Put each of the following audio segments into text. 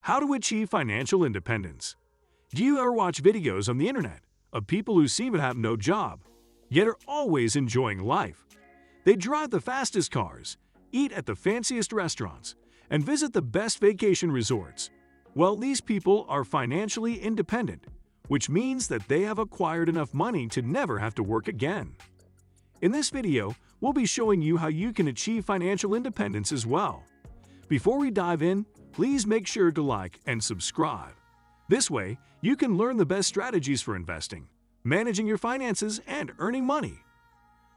How to achieve financial independence. Do you ever watch videos on the internet of people who seem to have no job, yet are always enjoying life? They drive the fastest cars, eat at the fanciest restaurants, and visit the best vacation resorts. Well, these people are financially independent, which means that they have acquired enough money to never have to work again. In this video, we'll be showing you how you can achieve financial independence as well. Before we dive in, please make sure to like and subscribe. This way, you can learn the best strategies for investing, managing your finances, and earning money.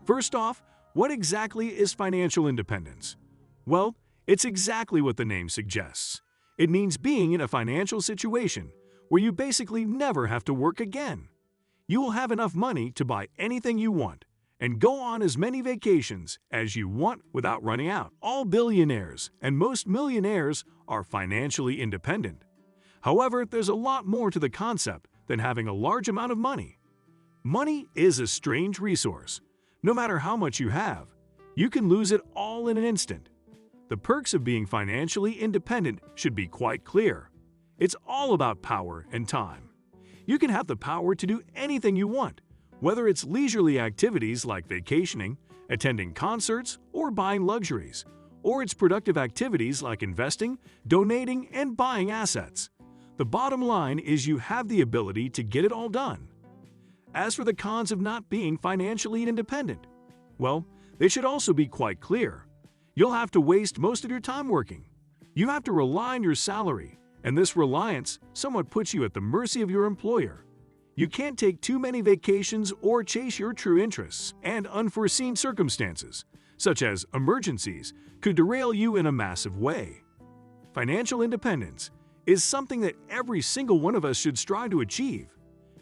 First off, what exactly is financial independence? Well, it's exactly what the name suggests. It means being in a financial situation where you basically never have to work again. You will have enough money to buy anything you want and go on as many vacations as you want without running out. All billionaires and most millionaires are financially independent. However, there's a lot more to the concept than having a large amount of money. Money is a strange resource. No matter how much you have, you can lose it all in an instant. The perks of being financially independent should be quite clear. It's all about power and time. You can have the power to do anything you want, whether it's leisurely activities like vacationing, attending concerts, or buying luxuries, or it's productive activities like investing, donating, and buying assets. The bottom line is you have the ability to get it all done. As for the cons of not being financially independent, well, they should also be quite clear. You'll have to waste most of your time working. You have to rely on your salary, and this reliance somewhat puts you at the mercy of your employer. You can't take too many vacations or chase your true interests, and unforeseen circumstances, such as emergencies, could derail you in a massive way. Financial independence is something that every single one of us should strive to achieve,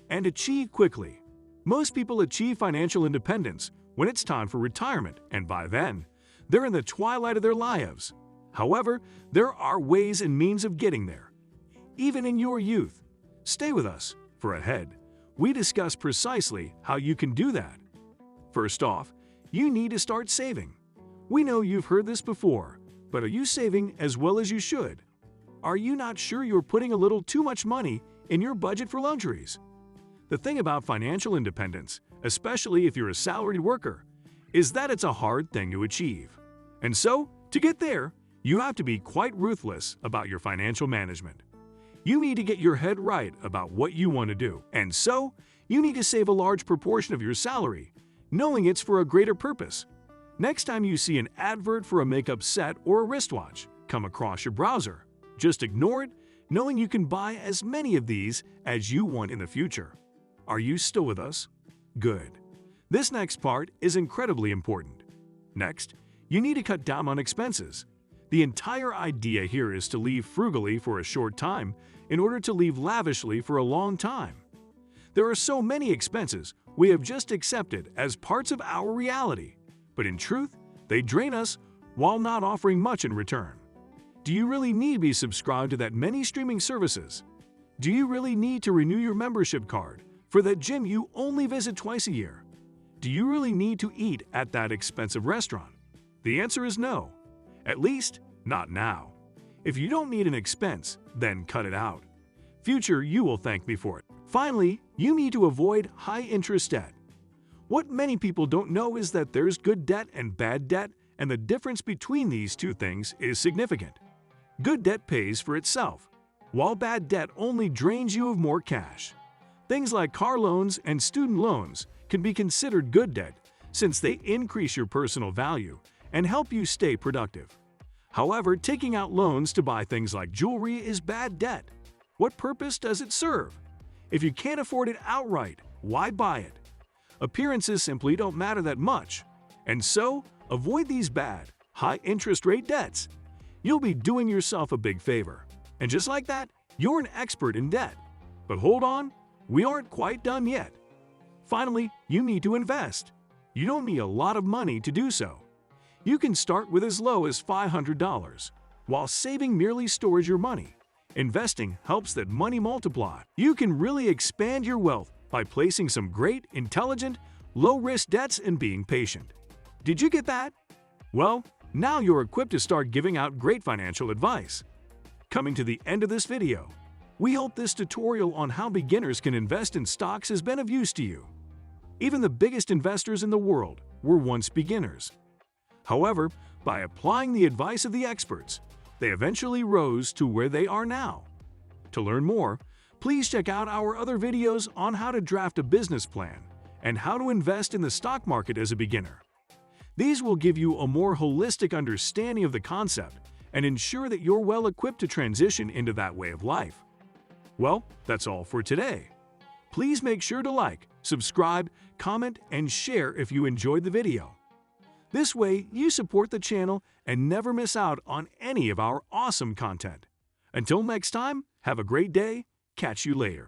and achieve quickly. Most people achieve financial independence when it's time for retirement, and by then, they're in the twilight of their lives. However, there are ways and means of getting there, even in your youth. Stay with us, for ahead, we discuss precisely how you can do that. First off, you need to start saving. We know you've heard this before, but are you saving as well as you should? Are you not sure you're putting a little too much money in your budget for luxuries? The thing about financial independence, especially if you're a salaried worker, is that it's a hard thing to achieve. And so, to get there, you have to be quite ruthless about your financial management. You need to get your head right about what you want to do, and so, you need to save a large proportion of your salary, knowing it's for a greater purpose. Next time you see an advert for a makeup set or a wristwatch come across your browser, just ignore it, knowing you can buy as many of these as you want in the future. Are you still with us? Good. This next part is incredibly important. Next, you need to cut down on expenses. The entire idea here is to live frugally for a short time in order to live lavishly for a long time. There are so many expenses we have just accepted as parts of our reality, but in truth, they drain us while not offering much in return. Do you really need to be subscribed to that many streaming services? Do you really need to renew your membership card for that gym you only visit twice a year? Do you really need to eat at that expensive restaurant? The answer is no. At least, not now. If you don't need an expense, then cut it out. Future, you will thank me for it. Finally, you need to avoid high-interest debt. What many people don't know is that there's good debt and bad debt, and the difference between these two things is significant. Good debt pays for itself, while bad debt only drains you of more cash. Things like car loans and student loans can be considered good debt since they increase your personal value and help you stay productive. However, taking out loans to buy things like jewelry is bad debt. What purpose does it serve? If you can't afford it outright, why buy it? Appearances simply don't matter that much, and so avoid these bad, high-interest rate debts. You'll be doing yourself a big favor. And just like that, you're an expert in debt. But hold on, we aren't quite done yet. Finally, you need to invest. You don't need a lot of money to do so. You can start with as low as $500, while saving merely stores your money. Investing helps that money multiply. You can really expand your wealth by placing some great, intelligent, low-risk debts and being patient. Did you get that? Well, now you're equipped to start giving out great financial advice. Coming to the end of this video, we hope this tutorial on how beginners can invest in stocks has been of use to you. Even the biggest investors in the world were once beginners. However, by applying the advice of the experts, they eventually rose to where they are now. To learn more, please check out our other videos on how to draft a business plan and how to invest in the stock market as a beginner. These will give you a more holistic understanding of the concept and ensure that you're well equipped to transition into that way of life. Well, that's all for today. Please make sure to like, subscribe, comment, and share if you enjoyed the video. This way, you support the channel and never miss out on any of our awesome content. Until next time, have a great day. Catch you later.